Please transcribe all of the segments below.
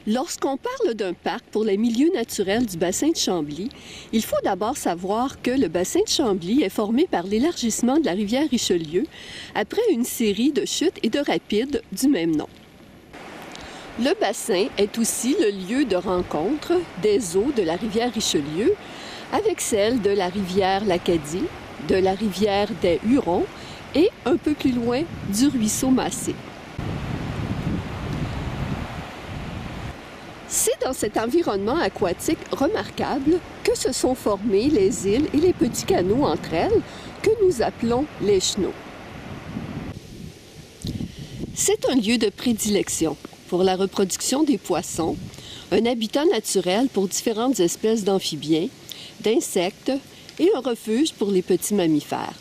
Lorsqu'on parle d'un parc pour les milieux naturels du bassin de Chambly, il faut d'abord savoir que le bassin de Chambly est formé par l'élargissement de la rivière Richelieu après une série de chutes et de rapides du même nom. Le bassin est aussi le lieu de rencontre des eaux de la rivière Richelieu avec celles de la rivière l'Acadie, de la rivière des Hurons et un peu plus loin du ruisseau Massé. C'est dans cet environnement aquatique remarquable que se sont formées les îles et les petits canaux entre elles que nous appelons les chenaux. C'est un lieu de prédilection pour la reproduction des poissons, un habitat naturel pour différentes espèces d'amphibiens, d'insectes et un refuge pour les petits mammifères.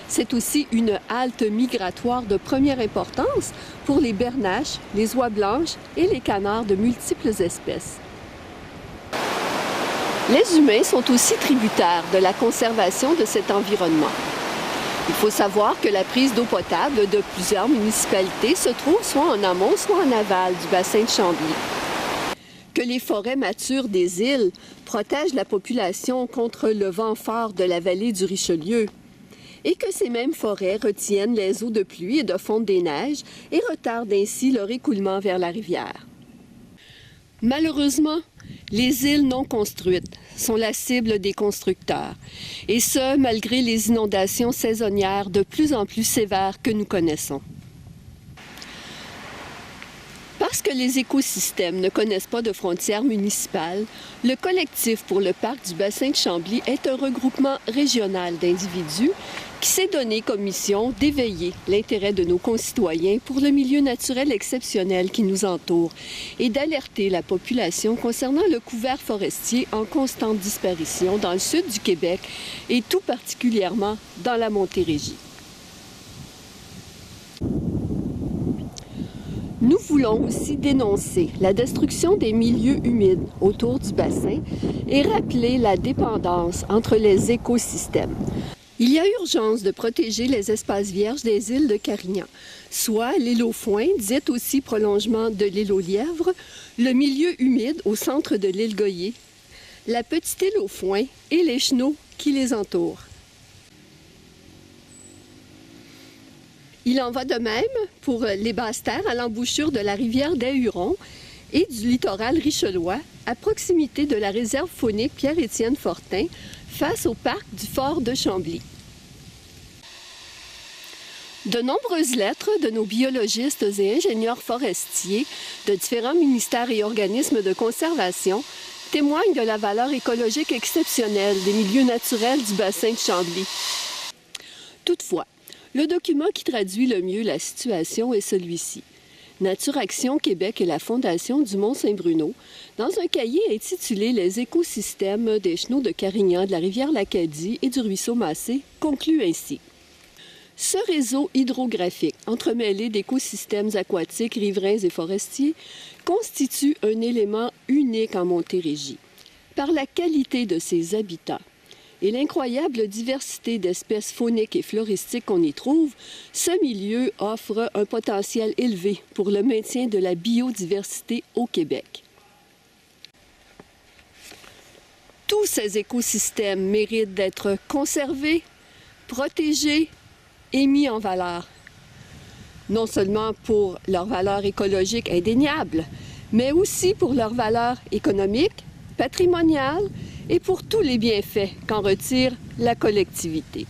C'est aussi une halte migratoire de première importance pour les bernaches, les oies blanches et les canards de multiples espèces. Les humains sont aussi tributaires de la conservation de cet environnement. Il faut savoir que la prise d'eau potable de plusieurs municipalités se trouve soit en amont, soit en aval du bassin de Chambly. Que les forêts matures des îles protègent la population contre le vent fort de la vallée du Richelieu et que ces mêmes forêts retiennent les eaux de pluie et de fonte des neiges et retardent ainsi leur écoulement vers la rivière. Malheureusement, les îles non construites sont la cible des constructeurs, et ce, malgré les inondations saisonnières de plus en plus sévères que nous connaissons. Parce que les écosystèmes ne connaissent pas de frontières municipales, le collectif pour le parc du bassin de Chambly est un regroupement régional d'individus qui s'est donné comme mission d'éveiller l'intérêt de nos concitoyens pour le milieu naturel exceptionnel qui nous entoure et d'alerter la population concernant le couvert forestier en constante disparition dans le sud du Québec et tout particulièrement dans la Montérégie. Nous voulons aussi dénoncer la destruction des milieux humides autour du bassin et rappeler la dépendance entre les écosystèmes. Il y a urgence de protéger les espaces vierges des îles de Carignan, soit l'île aux Foins, dite aussi prolongement de l'île aux Lièvres, le milieu humide au centre de l'île Goyer, la petite île aux Foins et les chenaux qui les entourent. Il en va de même pour les basses-terres à l'embouchure de la rivière des Hurons et du littoral richellois, à proximité de la réserve faunique Pierre-Étienne Fortin, face au parc du fort de Chambly. De nombreuses lettres de nos biologistes et ingénieurs forestiers de différents ministères et organismes de conservation témoignent de la valeur écologique exceptionnelle des milieux naturels du bassin de Chambly. Toutefois, le document qui traduit le mieux la situation est celui-ci. Nature Action Québec et la Fondation du Mont-Saint-Bruno, dans un cahier intitulé « Les écosystèmes des chenaux de Carignan, de la rivière l'Acadie et du ruisseau Massé », conclut ainsi. Ce réseau hydrographique, entremêlé d'écosystèmes aquatiques, riverains et forestiers, constitue un élément unique en Montérégie, par la qualité de ses habitats et l'incroyable diversité d'espèces fauniques et floristiques qu'on y trouve, ce milieu offre un potentiel élevé pour le maintien de la biodiversité au Québec. Tous ces écosystèmes méritent d'être conservés, protégés et mis en valeur. Non seulement pour leur valeur écologique indéniable, mais aussi pour leur valeur économique, patrimoniale et pour tous les bienfaits qu'en retire la collectivité.